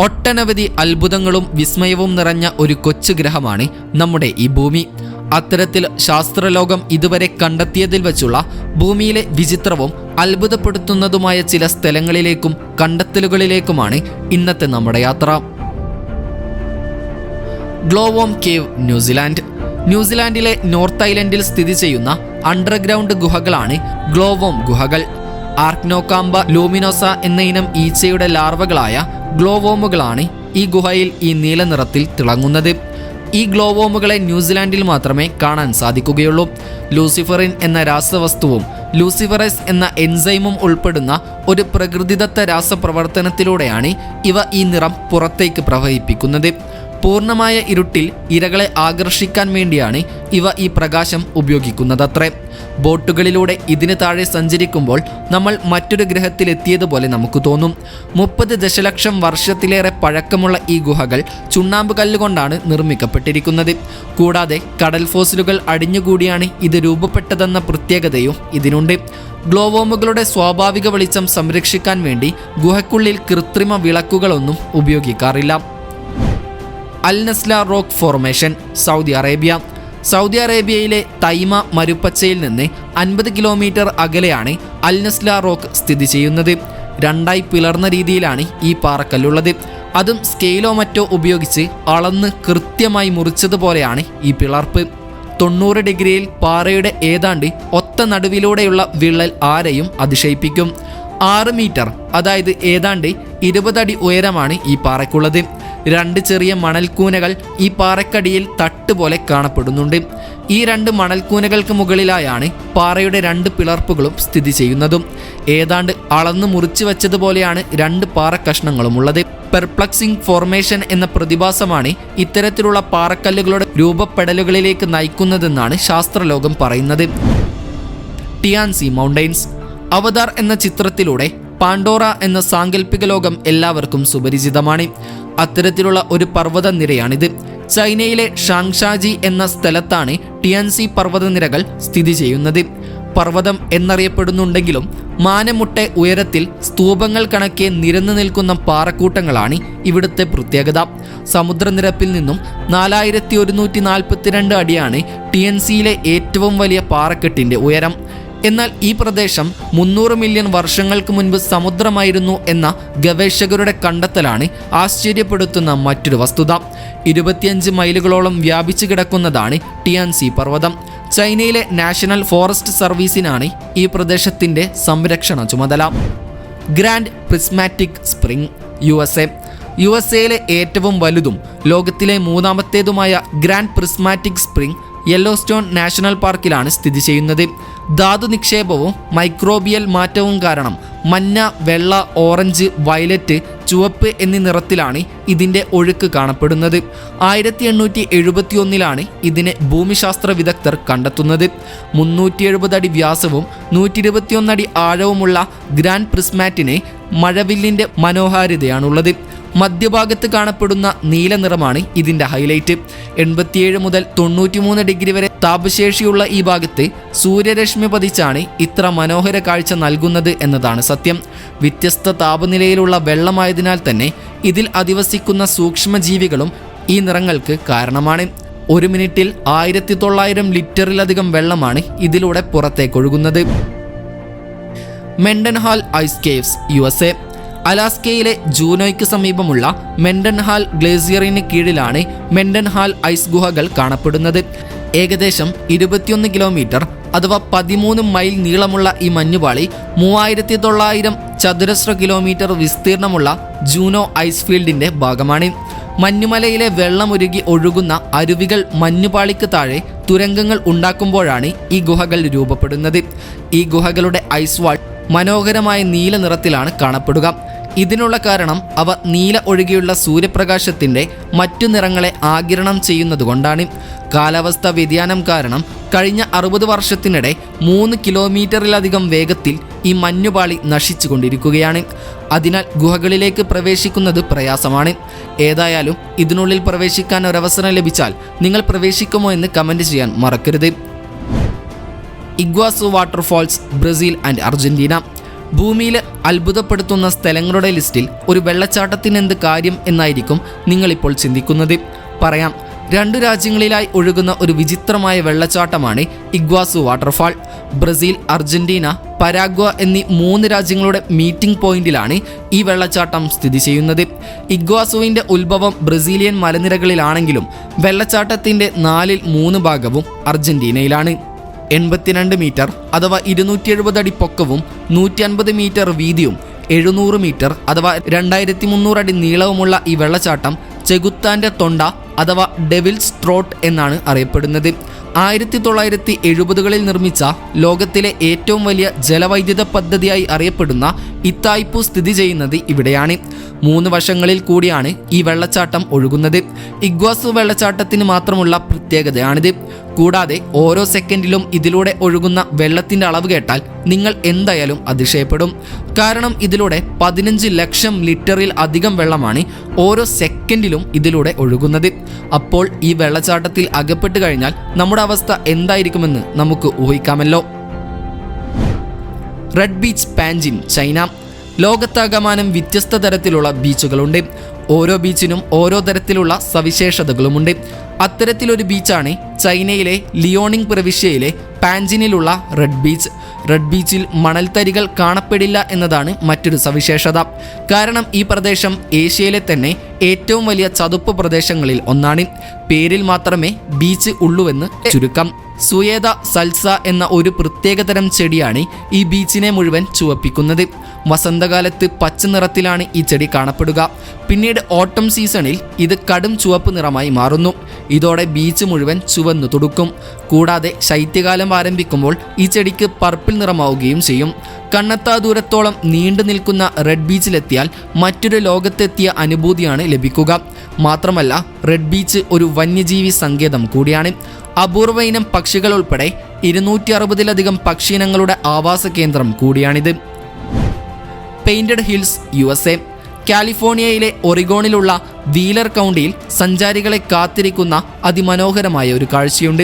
ഒട്ടനവധി അത്ഭുതങ്ങളും വിസ്മയവും നിറഞ്ഞ ഒരു കൊച്ചു ഗ്രഹമാണ് നമ്മുടെ ഈ ഭൂമി. അത്തരത്തിൽ ശാസ്ത്രലോകം ഇതുവരെ കണ്ടെത്തിയതിൽ വെച്ചുള്ള ഭൂമിയിലെ വിചിത്രവും അത്ഭുതപ്പെടുത്തുന്നതുമായ ചില സ്ഥലങ്ങളിലേക്കും കണ്ടെത്തലുകളിലേക്കുമാണ് ഇന്നത്തെ നമ്മുടെ യാത്ര. ഗ്ലോവോം കേവ്, ന്യൂസിലാൻഡ്. ന്യൂസിലാൻഡിലെ നോർത്ത് ഐലൻഡിൽ സ്ഥിതി ചെയ്യുന്ന അണ്ടർഗ്രൗണ്ട് ഗുഹകളാണ് ഗ്ലോവോം ഗുഹകൾ. ആർക്നോകാംബ ലൂമിനോസ എന്ന ഇനം ഈച്ചയുടെ ലാർവകളായ ഗ്ലോവോമുകളാണ് ഈ ഗുഹയിൽ ഈ നീല നിറത്തിൽ തിളങ്ങുന്നത്. ഈ ഗ്ലോവോമുകളെ ന്യൂസിലാൻഡിൽ മാത്രമേ കാണാൻ സാധിക്കുകയുള്ളൂ. ലൂസിഫറിൻ എന്ന രാസവസ്തുവും ലൂസിഫറസ് എന്ന എൻസൈമും ഉൾപ്പെടുന്ന ഒരു പ്രകൃതിദത്ത രാസപ്രവർത്തനത്തിലൂടെയാണ് ഇവ ഈ നിറം പുറത്തേക്ക് പ്രവഹിപ്പിക്കുന്നത്. പൂർണ്ണമായ ഇരുട്ടിൽ ഇരകളെ ആകർഷിക്കാൻ വേണ്ടിയാണ് ഇവ ഈ പ്രകാശം ഉപയോഗിക്കുന്നതത്രേ. ബോട്ടുകളിലൂടെ ഇതിന് താഴെ സഞ്ചരിക്കുമ്പോൾ നമ്മൾ മറ്റൊരു ഗ്രഹത്തിലെത്തിയതുപോലെ നമുക്ക് തോന്നും. 30 ദശലക്ഷം വർഷത്തിലേറെ പഴക്കമുള്ള ഈ ഗുഹകൾ ചുണ്ണാമ്പ് കല്ലുകൊണ്ടാണ് നിർമ്മിക്കപ്പെട്ടിരിക്കുന്നത്. കൂടാതെ കടൽ ഫോസിലുകൾ അടിഞ്ഞുകൂടിയാണ് ഇത് രൂപപ്പെട്ടതെന്ന പ്രത്യേകതയും ഇതിനുണ്ട്. ഗ്ലോവോമുകളുടെ സ്വാഭാവിക വെളിച്ചം സംരക്ഷിക്കാൻ വേണ്ടി ഗുഹയ്ക്കുള്ളിൽ കൃത്രിമ വിളക്കുകളൊന്നും ഉപയോഗിക്കാറില്ല. Al Naslaa rock formation, Saudi Arabia. Saudi അറേബ്യയിലെ തൈമ മരുപ്പച്ചയിൽ നിന്ന് 50 കിലോമീറ്റർ അകലെയാണ് അൽ നസ്ല റോക്ക് സ്ഥിതി ചെയ്യുന്നത്. രണ്ടായി പിളർന്ന രീതിയിലാണ് ഈ പാറക്കല്ലുള്ളത്. അതും സ്കെയിലോ മറ്റോ ഉപയോഗിച്ച് അളന്ന് കൃത്യമായി മുറിച്ചതുപോലെയാണ് ഈ പിളർപ്പ്. 90 ഡിഗ്രിയിൽ പാറയുടെ ഏതാണ്ട് ഒത്ത നടുവിലൂടെയുള്ള വിള്ളൽ ആരെയും അതിശയിപ്പിക്കും. 6 മീറ്റർ, അതായത് ഏതാണ്ട് 20 അടി ഉയരമാണ് ഈ പാറയ്ക്കുള്ളത്. 2 ചെറിയ മണൽക്കൂനകൾ ഈ പാറക്കടിയിൽ തട്ടുപോലെ കാണപ്പെടുന്നുണ്ട്. ഈ 2 മണൽക്കൂനകൾക്ക് മുകളിലായാണ് പാറയുടെ 2 പിളർപ്പുകളും സ്ഥിതി ചെയ്യുന്നതും. ഏതാണ്ട് അളന്ന് മുറിച്ചു വെച്ചതുപോലെയാണ് 2 പാറക്കഷ്ണങ്ങളും ഉള്ളത്. പെർപ്ലക്സിംഗ് ഫോർമേഷൻ എന്ന പ്രതിഭാസമാണ് ഇത്തരത്തിലുള്ള പാറക്കല്ലുകളുടെ രൂപപ്പെടലുകളിലേക്ക് നയിക്കുന്നതെന്നാണ് ശാസ്ത്രലോകം പറയുന്നത്. ടിയാൻസി മൗണ്ടെയ്ൻസ്. അവതാർ എന്ന ചിത്രത്തിലൂടെ പാണ്ടോറ എന്ന സാങ്കല്പിക ലോകം എല്ലാവർക്കും സുപരിചിതമാണ്. അത്തരത്തിലുള്ള ഒരു പർവ്വത നിരയാണിത്. ചൈനയിലെ ഷാങ്ഷാജി എന്ന സ്ഥലത്താണ് ടിയാൻസി പർവ്വതനിരകൾ സ്ഥിതി ചെയ്യുന്നത്. പർവ്വതം എന്നറിയപ്പെടുന്നുണ്ടെങ്കിലും മാനമുട്ടെ ഉയരത്തിൽ സ്തൂപങ്ങൾ കണക്കെ നിരന്നു നിൽക്കുന്ന പാറക്കൂട്ടങ്ങളാണ് ഇവിടുത്തെ പ്രത്യേകത. സമുദ്രനിരപ്പിൽ നിന്നും 4142 അടിയാണ് ടിയാൻസിയിലെ ഏറ്റവും വലിയ പാറക്കെട്ടിൻ്റെ ഉയരം. എന്നാൽ ഈ പ്രദേശം 300 മില്യൺ വർഷങ്ങൾക്ക് മുൻപ് സമുദ്രമായിരുന്നു എന്ന ഗവേഷകരുടെ കണ്ടെത്തലാണ് ആശ്ചര്യപ്പെടുത്തുന്ന മറ്റൊരു വസ്തുത. 25 മൈലുകളോളം വ്യാപിച്ചു കിടക്കുന്നതാണ് ടിയാൻസി പർവ്വതം. ചൈനയിലെ നാഷണൽ ഫോറസ്റ്റ് സർവീസിനാണ് ഈ പ്രദേശത്തിൻ്റെ സംരക്ഷണ ചുമതല. ഗ്രാൻഡ് പ്രിസ്മാറ്റിക് സ്പ്രിംഗ്, യുഎസ്എയിലെ ഏറ്റവും വലുതും ലോകത്തിലെ 3ാമത്തേതുമായ grand prismatic spring Yellowstone national പാർക്കിലാണ് സ്ഥിതി ചെയ്യുന്നത്. ധാതു നിക്ഷേപവും മൈക്രോബിയൽ മാറ്റവും കാരണം മഞ്ഞ, വെള്ള, ഓറഞ്ച്, വയലറ്റ്, ചുവപ്പ് എന്നീ നിറത്തിലാണ് ഇതിൻ്റെ ഒഴുക്ക് കാണപ്പെടുന്നത്. 1871 ഇതിനെ ഭൂമിശാസ്ത്ര വിദഗ്ധർ കണ്ടെത്തുന്നത്. 370 അടി വ്യാസവും 121 അടി ആഴവുമുള്ള ഗ്രാൻഡ് പ്രിസ്മാറ്റിന് മഴവില്ലിൻ്റെ മനോഹാരിതയാണുള്ളത്. മധ്യഭാഗത്ത് കാണപ്പെടുന്ന നീല നിറമാണ് ഇതിൻ്റെ ഹൈലൈറ്റ്. 87 മുതൽ 93 ഡിഗ്രി വരെ താപശേഷിയുള്ള ഈ ഭാഗത്ത് സൂര്യരശ്മി പതിച്ചാണ് ഇത്ര മനോഹര കാഴ്ച നൽകുന്നത് എന്നതാണ് സത്യം. വ്യത്യസ്ത താപനിലയിലുള്ള വെള്ളമായതിനാൽ തന്നെ ഇതിൽ അധിവസിക്കുന്ന സൂക്ഷ്മജീവികളും ഈ നിറങ്ങൾക്ക് കാരണമാണ്. 1 മിനിറ്റിൽ 1900 ലിറ്ററിലധികം വെള്ളമാണ് ഇതിലൂടെ പുറത്തേക്കൊഴുകുന്നത്. Mendenhall ice caves, USA. അലാസ്കയിലെ ജൂനോയ്ക്ക് സമീപമുള്ള മെൻഡൻഹാൾ ഗ്ലേസിയറിന് കീഴിലാണ് മെൻഡൻഹാൾ ഐസ് ഗുഹകൾ കാണപ്പെടുന്നത്. ഏകദേശം 21 കിലോമീറ്റർ അഥവാ 13 മൈൽ നീളമുള്ള ഈ മഞ്ഞുപാളി 3900 ചതുരശ്ര കിലോമീറ്റർ വിസ്തീർണമുള്ള ജൂനോ ഐസ് ഫീൽഡിൻ്റെ ഭാഗമാണ്. മഞ്ഞുമലയിലെ വെള്ളമൊരുകി ഒഴുകുന്ന അരുവികൾ മഞ്ഞുപാളിക്ക് താഴെ തുരങ്കങ്ങൾ ഉണ്ടാക്കുമ്പോഴാണ് ഈ ഗുഹകൾ രൂപപ്പെടുന്നത്. ഈ ഗുഹകളുടെ ഐസ് വാൾ മനോഹരമായ നീല നിറത്തിലാണ് കാണപ്പെടുക. ഇതിനുള്ള കാരണം അവ നീല ഒഴികെയുള്ള സൂര്യപ്രകാശത്തിൻ്റെ മറ്റു നിറങ്ങളെ ആഗിരണം ചെയ്യുന്നതുകൊണ്ടാണ്. കാലാവസ്ഥാ വ്യതിയാനം കാരണം കഴിഞ്ഞ 60 വർഷത്തിനിടെ 3 കിലോമീറ്ററിലധികം വേഗത്തിൽ ഈ മഞ്ഞുപാളി നശിച്ചുകൊണ്ടിരിക്കുകയാണ്. അതിനാൽ ഗുഹകളിലേക്ക് പ്രവേശിക്കുന്നത് പ്രയാസമാണ്. ഏതായാലും ഇതിനുള്ളിൽ പ്രവേശിക്കാൻ ഒരവസരം ലഭിച്ചാൽ നിങ്ങൾ പ്രവേശിക്കുമോ എന്ന് കമൻറ്റ് ചെയ്യാൻ മറക്കരുത്. Iguazu waterfalls, Brazil and Argentina. ഭൂമിയിൽ അത്ഭുതപ്പെടുത്തുന്ന സ്ഥലങ്ങളുടെ ലിസ്റ്റിൽ ഒരു വെള്ളച്ചാട്ടത്തിന് എന്ത് കാര്യം എന്നായിരിക്കും നിങ്ങളിപ്പോൾ ചിന്തിക്കുന്നത്. പറയാം. 2 രാജ്യങ്ങളിലായി ഒഴുകുന്ന ഒരു വിചിത്രമായ വെള്ളച്ചാട്ടമാണ് Iguazu waterfall. Brazil, Argentina, Paraguay എന്നീ 3 രാജ്യങ്ങളുടെ മീറ്റിംഗ് പോയിന്റിലാണ് ഈ വെള്ളച്ചാട്ടം സ്ഥിതി ചെയ്യുന്നത്. ഇഗ്വാസുവിൻ്റെ ഉത്ഭവം ബ്രസീലിയൻ മലനിരകളിലാണെങ്കിലും വെള്ളച്ചാട്ടത്തിൻ്റെ 4/3 ഭാഗവും അർജന്റീനയിലാണ്. 82 മീറ്റർ അഥവാ 270 അടി പൊക്കവും 150 മീറ്റർ വീതിയും 700 മീറ്റർ അഥവാ 2300 അടി നീളവുമുള്ള ഈ വെള്ളച്ചാട്ടം ചെകുത്താൻ്റെ തൊണ്ട അഥവാ ഡെവിൽസ് ത്രോട്ട് എന്നാണ് അറിയപ്പെടുന്നത്. 1970കളിൽ നിർമ്മിച്ച ലോകത്തിലെ ഏറ്റവും വലിയ ജലവൈദ്യുത പദ്ധതിയായി അറിയപ്പെടുന്ന ഇത്തായ്പു സ്ഥിതി ചെയ്യുന്നത് ഇവിടെയാണ്. 3 വശങ്ങളിൽ കൂടിയാണ് ഈ വെള്ളച്ചാട്ടം ഒഴുകുന്നത്. ഇഗ്വാസു വെള്ളച്ചാട്ടത്തിന് മാത്രമുള്ള പ്രത്യേകതയാണിത്. കൂടാതെ ഓരോ സെക്കൻഡിലും ഇതിലൂടെ ഒഴുകുന്ന വെള്ളത്തിൻ്റെ അളവ് കേട്ടാൽ നിങ്ങൾ എന്തായാലും അതിശയപ്പെടും. കാരണം ഇതിലൂടെ 15 ലക്ഷം ലിറ്ററിൽ അധികം വെള്ളമാണ് ഓരോ സെക്കൻഡിലും ഇതിലൂടെ ഒഴുകുന്നത്. അപ്പോൾ ഈ വെള്ളച്ചാട്ടത്തിൽ അകപ്പെട്ട് കഴിഞ്ഞാൽ നമ്മുടെ അവസ്ഥ എന്തായിരിക്കുമെന്ന് നമുക്ക് ഊഹിക്കാമല്ലോ. Red beach, Panjin, China. ലോകത്താകമാനം വ്യത്യസ്ത തരത്തിലുള്ള ബീച്ചുകളുണ്ട്. ഓരോ ബീച്ചിനും ഓരോ തരത്തിലുള്ള സവിശേഷതകളുമുണ്ട്. അത്തരത്തിലൊരു ബീച്ചാണ് ചൈനയിലെ ലിയോണിംഗ് പ്രവിശ്യയിലെ പാൻജിനിലുള്ള റെഡ് ബീച്ച്. റെഡ് ബീച്ചിൽ മണൽത്തരികൾ കാണപ്പെടില്ല എന്നതാണ് മറ്റൊരു സവിശേഷത. കാരണം ഈ പ്രദേശം ഏഷ്യയിലെ തന്നെ ഏറ്റവും വലിയ ചതുപ്പ് പ്രദേശങ്ങളിൽ ഒന്നാണ്. പേരിൽ മാത്രമേ ബീച്ച് ഉള്ളൂവെന്ന് ചുരുക്കം. സുയേത സൽസ എന്ന ഒരു പ്രത്യേകതരം ചെടിയാണ് ഈ ബീച്ചിനെ മുഴുവൻ ചുവപ്പിക്കുന്നത്. വസന്തകാലത്ത് പച്ച നിറത്തിലാണ് ഈ ചെടി കാണപ്പെടുക. പിന്നീട് ഓട്ടം സീസണിൽ ഇത് കടും ചുവപ്പ് നിറമായി മാറുന്നു. ഇതോടെ ബീച്ച് മുഴുവൻ ചുവന്നു തുടുക്കും. കൂടാതെ ശൈത്യകാലം ആരംഭിക്കുമ്പോൾ ഈ ചെടിക്ക് പർപ്പിൾ നിറമാവുകയും ചെയ്യും. കണ്ണെത്താ ദൂരത്തോളം നീണ്ടു നിൽക്കുന്ന റെഡ് ബീച്ചിലെത്തിയാൽ മറ്റൊരു ലോകത്തെത്തിയ അനുഭൂതിയാണ് ലഭിക്കുക. മാത്രമല്ല റെഡ് ബീച്ച് ഒരു വന്യജീവി സങ്കേതം കൂടിയാണ്. അപൂർവ ഇനം പക്ഷികൾ ഉൾപ്പെടെ 260-ലധികം പക്ഷിയിനങ്ങളുടെ ആവാസ കേന്ദ്രം കൂടിയാണിത്. Painted hills, USA. കാലിഫോർണിയയിലെ ഒറിഗോണിലുള്ള വീലർ കൗണ്ടിയിൽ സഞ്ചാരികളെ കാത്തിരിക്കുന്ന അതിമനോഹരമായ ഒരു കാഴ്ചയുണ്ട്.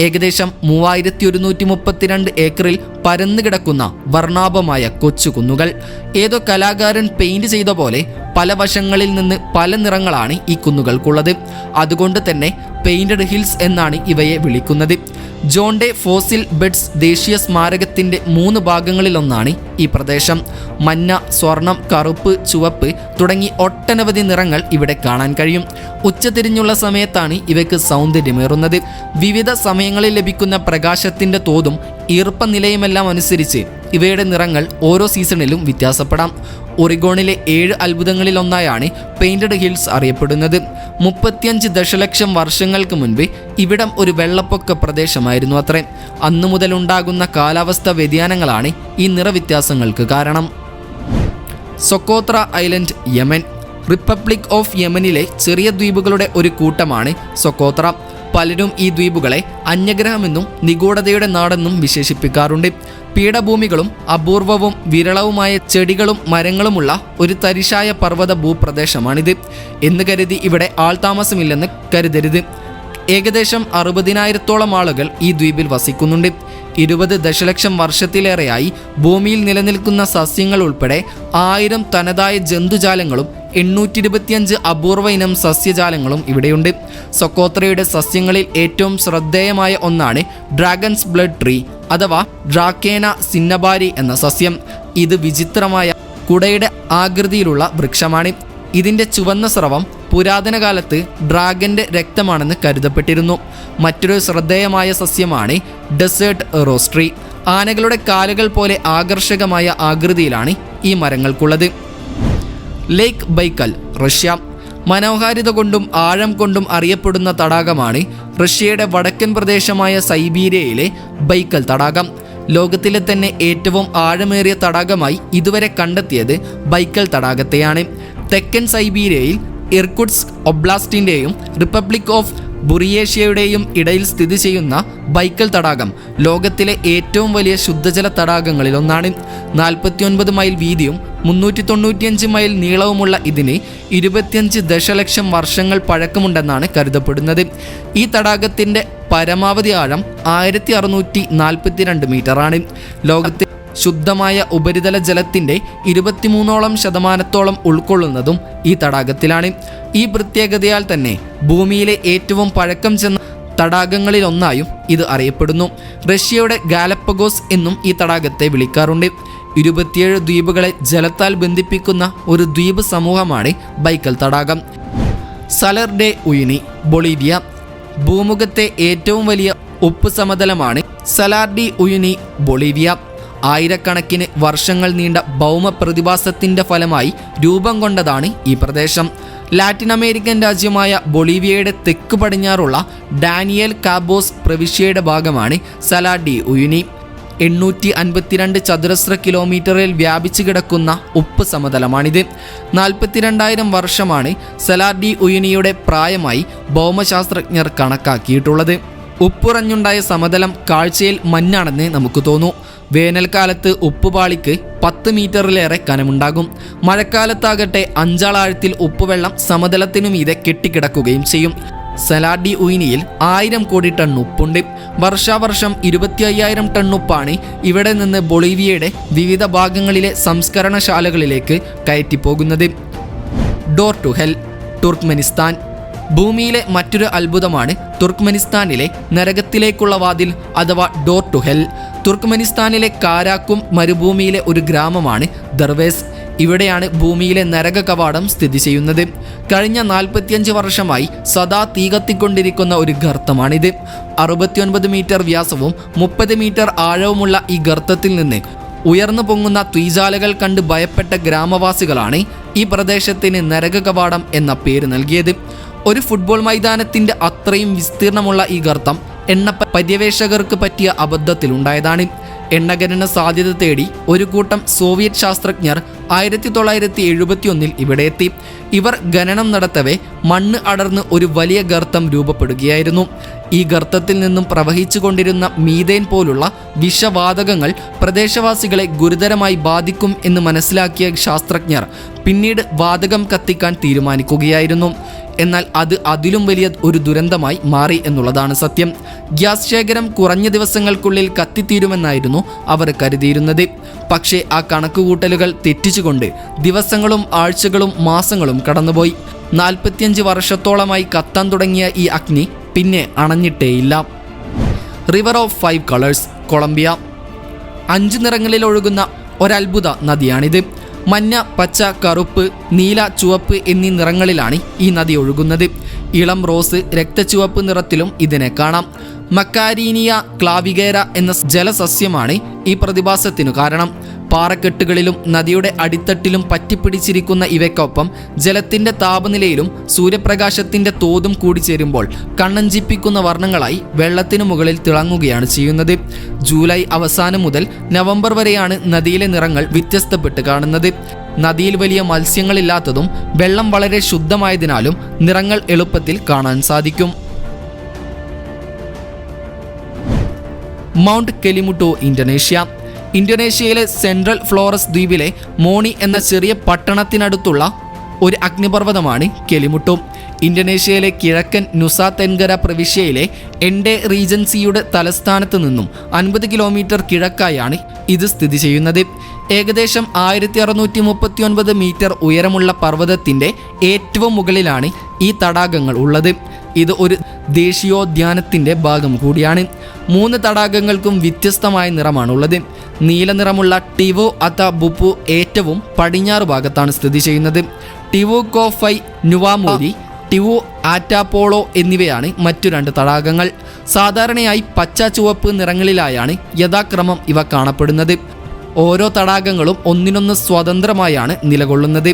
ഏകദേശം 3132 ഏക്കറിൽ പരന്നു കിടക്കുന്ന വർണ്ണാഭമായ കൊച്ചുകുന്നുകൾ. ഏതോ കലാകാരൻ പെയിന്റ് ചെയ്ത പോലെ പല വശങ്ങളിൽ നിന്ന് പല നിറങ്ങളാണ് ഈ കുന്നുകൾക്കുള്ളത്. അതുകൊണ്ട് തന്നെ പെയിന്റഡ് ഹിൽസ് എന്നാണ് ഇവയെ വിളിക്കുന്നത്. ജോൺ ഡേ ഫോസിൽ ബെഡ്സ് ദേശീയ സ്മാരകത്തിൻ്റെ 3 ഭാഗങ്ങളിലൊന്നാണ് ഈ പ്രദേശം. മഞ്ഞ, സ്വർണം, കറുപ്പ്, ചുവപ്പ് തുടങ്ങി ഒട്ടനവധി നിറങ്ങൾ ഇവിടെ കാണാൻ കഴിയും. ഉച്ചതിരിഞ്ഞുള്ള സമയത്താണ് ഇവയ്ക്ക് സൗന്ദര്യമേറുന്നത്. വിവിധ സമയങ്ങളിൽ ലഭിക്കുന്ന പ്രകാശത്തിൻ്റെ തോതും ഈർപ്പനിലയുമെല്ലാം അനുസരിച്ച് ഇവയുടെ നിറങ്ങൾ ഓരോ സീസണിലും വ്യത്യാസപ്പെടാം. ഒറിഗോണിലെ 7 അത്ഭുതങ്ങളിലൊന്നായാണ് പെയിന്റഡ് ഹിൽസ് അറിയപ്പെടുന്നത്. 35 ദശലക്ഷം വർഷങ്ങൾക്ക് മുൻപ് ഇവിടം ഒരു വെള്ളപ്പൊക്ക പ്രദേശമായിരുന്നു അത്രേ. അന്നു മുതലുണ്ടാകുന്ന കാലാവസ്ഥാ വ്യതിയാനങ്ങളാണ് ഈ നിറവ്യത്യാസങ്ങൾക്ക് കാരണം. സൊക്കോത്ര ഐലൻഡ്, യമൻ. റിപ്പബ്ലിക് ഓഫ് യമനിലെ ചെറിയ ദ്വീപുകളുടെ ഒരു കൂട്ടമാണ് സൊക്കോത്ര. പലരും ഈ ദ്വീപുകളെ അന്യഗ്രഹമെന്നും നിഗൂഢതയുടെ നാടെന്നും വിശേഷിപ്പിക്കാറുണ്ട്. പീഠഭൂമികളും അപൂർവവും വിരളവുമായ ചെടികളും മരങ്ങളുമുള്ള ഒരു തരിശായ പർവ്വത ഭൂപ്രദേശമാണിത് എന്ന് കരുതി ഇവിടെ ആൾതാമസമില്ലെന്ന് കരുതരുത്. ഏകദേശം 60,000-ഓളം ആളുകൾ ഈ ദ്വീപിൽ വസിക്കുന്നുണ്ട്. 20 ദശലക്ഷം വർഷത്തിലേറെയായി ഭൂമിയിൽ നിലനിൽക്കുന്ന സസ്യങ്ങൾ ഉൾപ്പെടെ 1000 തനതായ ജന്തുജാലങ്ങളും 825 അപൂർവ ഇനം സസ്യജാലങ്ങളും ഇവിടെയുണ്ട്. സൊക്കോത്രയുടെ സസ്യങ്ങളിൽ ഏറ്റവും ശ്രദ്ധേയമായ ഒന്നാണ് ഡ്രാഗൺസ് ബ്ലഡ് ട്രീ അഥവാ ഡ്രാക്കേന സിന്നബാരി എന്ന സസ്യം. ഇത് വിചിത്രമായ കുടയുടെ ആകൃതിയിലുള്ള വൃക്ഷമാണ്. ഇതിൻ്റെ ചുവന്ന സ്രവം പുരാതന കാലത്ത് ഡ്രാഗന്റെ രക്തമാണെന്ന് കരുതപ്പെട്ടിരുന്നു. മറ്റൊരു ശ്രദ്ധേയമായ സസ്യമാണ് ഡെസേർട്ട് റോസ് ട്രീ. ആനകളുടെ കാലുകൾ പോലെ ആകർഷകമായ ആകൃതിയിലാണ് ഈ മരങ്ങൾക്കുള്ളത്. ലേക്ക് ബൈക്കൽ, റഷ്യ. മനോഹാരിത കൊണ്ടും ആഴം കൊണ്ടും അറിയപ്പെടുന്ന തടാകമാണ് റഷ്യയുടെ വടക്കൻ പ്രദേശമായ സൈബീരിയയിലെ ബൈക്കൽ തടാകം. ലോകത്തിലെ തന്നെ ഏറ്റവും ആഴമേറിയ തടാകമായി ഇതുവരെ കണ്ടെത്തിയത് ബൈക്കൽ തടാകത്തെയാണ്. തെക്കൻ സൈബീരിയയിൽ ഇർകുട്സ്ക് ഒബ്ലാസ്റ്റിൻ്റെയും റിപ്പബ്ലിക് ഓഫ് ബുറിയേഷ്യയുടെയും ഇടയിൽ സ്ഥിതി ചെയ്യുന്ന ബൈക്കൽ തടാകം ലോകത്തിലെ ഏറ്റവും വലിയ ശുദ്ധജല തടാകങ്ങളിലൊന്നാണ്. 49 മൈൽ വീതിയും 395 മൈൽ നീളവുമുള്ള ഇതിന് 25 ദശലക്ഷം വർഷങ്ങൾ പഴക്കമുണ്ടെന്നാണ് കരുതപ്പെടുന്നത്. ഈ തടാകത്തിൻ്റെ പരമാവധി ആഴം 1642 മീറ്ററാണ്. ലോകത്തെ ശുദ്ധമായ ഉപരിതല ജലത്തിൻ്റെ 23% ഉൾക്കൊള്ളുന്നതും ഈ തടാകത്തിലാണ്. ഈ പ്രത്യേകതയാൽ തന്നെ ഭൂമിയിലെ ഏറ്റവും പഴക്കം ചെന്ന തടാകങ്ങളിലൊന്നായും ഇത് അറിയപ്പെടുന്നു. റഷ്യയുടെ ഗാലപ്പഗോസ് എന്നും ഈ തടാകത്തെ വിളിക്കാറുണ്ട്. 27 ദ്വീപുകളെ ജലത്താൽ ബന്ധിപ്പിക്കുന്ന ഒരു ദ്വീപ് സമൂഹമാണ് ബൈക്കൽ തടാകം. സലർ ഡെ ഉയുനി, ബൊളീവിയ. ഭൂമുഖത്തെ ഏറ്റവും വലിയ ഉപ്പ് സമതലമാണ് സലാർ ഡി ഉയുനി, ബൊളീവിയ. ആയിരക്കണക്കിന് വർഷങ്ങൾ നീണ്ട ഭൗമ പ്രതിഭാസത്തിൻ്റെ ഫലമായി രൂപം കൊണ്ടതാണ് ഈ പ്രദേശം. ലാറ്റിൻ അമേരിക്കൻ രാജ്യമായ ബൊളീവിയയുടെ തെക്ക് പടിഞ്ഞാറുള്ള ഡാനിയൽ കാബോസ് പ്രവിശ്യയുടെ ഭാഗമാണ് സലാർ ഡി ഉയുനി. 852 ചതുരശ്ര കിലോമീറ്ററിൽ വ്യാപിച്ചു കിടക്കുന്ന ഉപ്പ് സമതലമാണിത്. 42,000 വർഷമാണ് സലാർ ഡി ഉയുനിയുടെ പ്രായമായി ഭൗമശാസ്ത്രജ്ഞർ കണക്കാക്കിയിട്ടുള്ളത്. ഉപ്പുറഞ്ഞുണ്ടായ സമതലം കാഴ്ചയിൽ മഞ്ഞാണെന്ന് നമുക്ക് തോന്നും. വേനൽക്കാലത്ത് ഉപ്പുപാളിക്ക് 10 മീറ്ററിലേറെ കനമുണ്ടാകും. മഴക്കാലത്താകട്ടെ 5 ആൾ ആഴത്തിൽ ഉപ്പുവെള്ളം സമതലത്തിനു മീതെ കെട്ടിക്കിടക്കുകയും ചെയ്യും. സലാർ ഡി ഉയിനിയിൽ 1000 കോടി ടൺ ഉപ്പുണ്ട്. വർഷാവർഷം 25,000 ടൺ ഉപ്പാണ് ഇവിടെ നിന്ന് ബൊളീവിയയുടെ വിവിധ ഭാഗങ്ങളിലെ സംസ്കരണശാലകളിലേക്ക് കയറ്റിപ്പോകുന്നത്. Door to hell, Turkmenistan. ഭൂമിയിലെ മറ്റൊരു അത്ഭുതമാണ് തുർക്ക്മെനിസ്ഥാനിലെ നരകത്തിലേക്കുള്ള വാതിൽ അഥവാ ഡോർ ടു ഹെൽ. തുർക്ക്മെനിസ്ഥാനിലെ കാരാക്കും മരുഭൂമിയിലെ ഒരു ഗ്രാമമാണ് ദർവേസ്. ഇവിടെയാണ് ഭൂമിയിലെ നരക കവാടം സ്ഥിതി ചെയ്യുന്നത്. കഴിഞ്ഞ 45 വർഷമായി സദാ തീ കത്തിക്കൊണ്ടിരിക്കുന്ന ഒരു ഗർത്തമാണിത്. 69 മീറ്റർ വ്യാസവും 30 മീറ്റർ ആഴവുമുള്ള ഈ ഗർത്തത്തിൽ നിന്ന് ഉയർന്നു പൊങ്ങുന്ന തീജാലകൾ കണ്ട് ഭയപ്പെട്ട ഗ്രാമവാസികളാണ് ഈ പ്രദേശത്തിന് നരക കവാടം എന്ന പേര് നൽകിയത്. ഒരു ഫുട്ബോൾ മൈതാനത്തിൻ്റെ അത്രയും വിസ്തീർണമുള്ള ഈ ഗർത്തം എണ്ണ പര്യവേഷകർക്ക് പറ്റിയ അബദ്ധത്തിലുണ്ടായതാണ്. എണ്ണഖനന സാധ്യത തേടി ഒരു കൂട്ടം സോവിയറ്റ് ശാസ്ത്രജ്ഞർ 1971 ഇവിടെ എത്തി. ഇവർ ഖനനം നടത്തവേ മണ്ണ് അടർന്ന് ഒരു വലിയ ഗർത്തം രൂപപ്പെടുകയായിരുന്നു. ഈ ഗർത്തത്തിൽ നിന്നും പ്രവഹിച്ചു കൊണ്ടിരുന്ന മീഥേൻ പോലുള്ള വിഷവാതകങ്ങൾ പ്രദേശവാസികളെ ഗുരുതരമായി ബാധിക്കും എന്ന് മനസ്സിലാക്കിയ ശാസ്ത്രജ്ഞർ പിന്നീട് വാതകം കത്തിക്കാൻ തീരുമാനിക്കുകയായിരുന്നു. എന്നാൽ അത് അതിലും വലിയ ഒരു ദുരന്തമായി മാറി എന്നുള്ളതാണ് സത്യം. ഗ്യാസ് ശേഖരം കുറഞ്ഞ ദിവസങ്ങൾക്കുള്ളിൽ കത്തിത്തീരുമെന്നായിരുന്നു അവർ കരുതിയിരുന്നത്. പക്ഷേ ആ കണക്കുകൂട്ടലുകൾ തെറ്റിച്ചുകൊണ്ട് ദിവസങ്ങളും ആഴ്ചകളും മാസങ്ങളും കടന്നുപോയി. 45 വർഷത്തോളമായി കത്താൻ തുടങ്ങിയ ഈ അഗ്നി പിന്നെ അണഞ്ഞിട്ടേയില്ല. River of 5 colours, Colombia. 5 നിറങ്ങളിൽ ഒഴുകുന്ന ഒരത്ഭുത നദിയാണിത്. മഞ്ഞ, പച്ച, കറുപ്പ്, നീല, ചുവപ്പ് എന്നീ നിറങ്ങളിലാണ് ഈ നദി ഒഴുകുന്നത്. ഇളം റോസ്, രക്തചുവപ്പ് നിറത്തിലും ഇതിനെ കാണാം. മക്കാരീനിയ ക്ലാവിഗേര എന്ന ജലസസ്യമാണ് ഈ പ്രതിഭാസത്തിനു കാരണം. പാറക്കെട്ടുകളിലും നദിയുടെ അടിത്തട്ടിലും പറ്റിപ്പിടിച്ചിരിക്കുന്ന ഇവയ്ക്കൊപ്പം ജലത്തിൻ്റെ താപനിലയിലും സൂര്യപ്രകാശത്തിൻ്റെ തോതും കൂടിച്ചേരുമ്പോൾ കണ്ണഞ്ചിപ്പിക്കുന്ന വർണ്ണങ്ങളായി വെള്ളത്തിനു മുകളിൽ തിളങ്ങുകയാണ് ചെയ്യുന്നത്. ജൂലൈ അവസാനം മുതൽ നവംബർ വരെയാണ് നദിയിലെ നിറങ്ങൾ വ്യത്യസ്തപ്പെട്ട് കാണുന്നത്. നദിയിൽ വലിയ മത്സ്യങ്ങളില്ലാത്തതും വെള്ളം വളരെ ശുദ്ധമായതിനാലും നിറങ്ങൾ എളുപ്പത്തിൽ കാണാൻ സാധിക്കും. Mount Kelimutu, Indonesia. ഇന്തോനേഷ്യയിലെ സെൻട്രൽ ഫ്ലോറസ് ദ്വീപിലെ മോണി എന്ന ചെറിയ പട്ടണത്തിനടുത്തുള്ള ഒരു അഗ്നിപർവ്വതമാണ് കെലിമുട്ടോ. ഇന്തോനേഷ്യയിലെ കിഴക്കൻ നുസ തെൻഗര പ്രവിശ്യയിലെ എൻഡെ റീജൻസിയുടെ തലസ്ഥാനത്ത് നിന്നും 50 കിലോമീറ്റർ കിഴക്കായാണ് ഇത് സ്ഥിതി ചെയ്യുന്നത്. ഏകദേശം 1639 മീറ്റർ ഉയരമുള്ള പർവ്വതത്തിൻ്റെ ഏറ്റവും മുകളിലാണ് ഈ തടാകങ്ങൾ ഉള്ളത്. ഇത് ഒരു ദേശീയോദ്യാനത്തിൻ്റെ ഭാഗം കൂടിയാണ്. 3 തടാകങ്ങൾക്കും വ്യത്യസ്തമായ നിറമാണുള്ളത്. നീല നിറമുള്ള ടിവോ അത ബുപ്പു ഏറ്റവും പടിഞ്ഞാറ് ഭാഗത്താണ് സ്ഥിതി ചെയ്യുന്നത്. ടിവോ കോഫൈ നുവാമൂരി, ടിവോ ആറ്റാപോളോ എന്നിവയാണ് മറ്റു 2 തടാകങ്ങൾ. സാധാരണയായി പച്ച, ചുവപ്പ് നിറങ്ങളിലായാണ് യഥാക്രമം ഇവ കാണപ്പെടുന്നത്. ഓരോ തടാകങ്ങളും ഒന്നിനൊന്ന് സ്വതന്ത്രമായാണ് നിലകൊള്ളുന്നത്.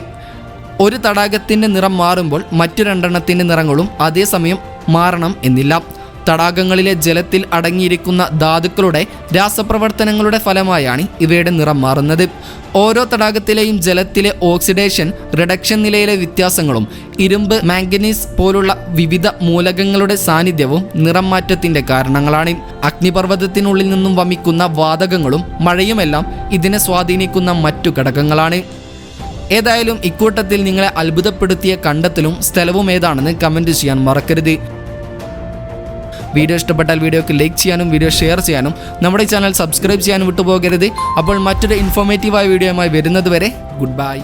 ഒരു തടാകത്തിൻ്റെ നിറം മാറുമ്പോൾ മറ്റു 2 നിറങ്ങളും അതേസമയം മാറണം എന്നില്ല. തടാകങ്ങളിലെ ജലത്തിൽ അടങ്ങിയിരിക്കുന്ന ധാതുക്കളുടെ രാസപ്രവർത്തനങ്ങളുടെ ഫലമായാണ് ഇവയുടെ നിറം മാറുന്നത്. ഓരോ തടാകത്തിലെയും ജലത്തിലെ ഓക്സിഡേഷൻ റിഡക്ഷൻ നിലയിലെ വ്യത്യാസങ്ങളും ഇരുമ്പ്, മാംഗനീസ് പോലുള്ള വിവിധ മൂലകങ്ങളുടെ സാന്നിധ്യവും നിറം മാറ്റത്തിൻ്റെ കാരണങ്ങളാണ്. അഗ്നിപർവ്വതത്തിനുള്ളിൽ നിന്നും വമിക്കുന്ന വാതകങ്ങളും മഴയുമെല്ലാം ഇതിനെ സ്വാധീനിക്കുന്ന മറ്റു ഘടകങ്ങളാണ്. ഏതായാലും ഇക്കൂട്ടത്തിൽ നിങ്ങളെ അത്ഭുതപ്പെടുത്തിയ കണ്ടെത്തലും സ്ഥലവും ഏതാണെന്ന് കമൻറ്റ് ചെയ്യാൻ മറക്കരുത്. വീഡിയോ ഇഷ്ടപ്പെട്ടാൽ വീഡിയോക്ക് ലൈക്ക് ചെയ്യാനും വീഡിയോ ഷെയർ ചെയ്യാനും നമ്മുടെ ചാനൽ സബ്സ്ക്രൈബ് ചെയ്യാനും വിട്ടുപോകരുത്. അപ്പോൾ മറ്റൊരു ഇൻഫോർമേറ്റീവായ വീഡിയോയുമായി വരുന്നത് വരെ ഗുഡ് ബൈ.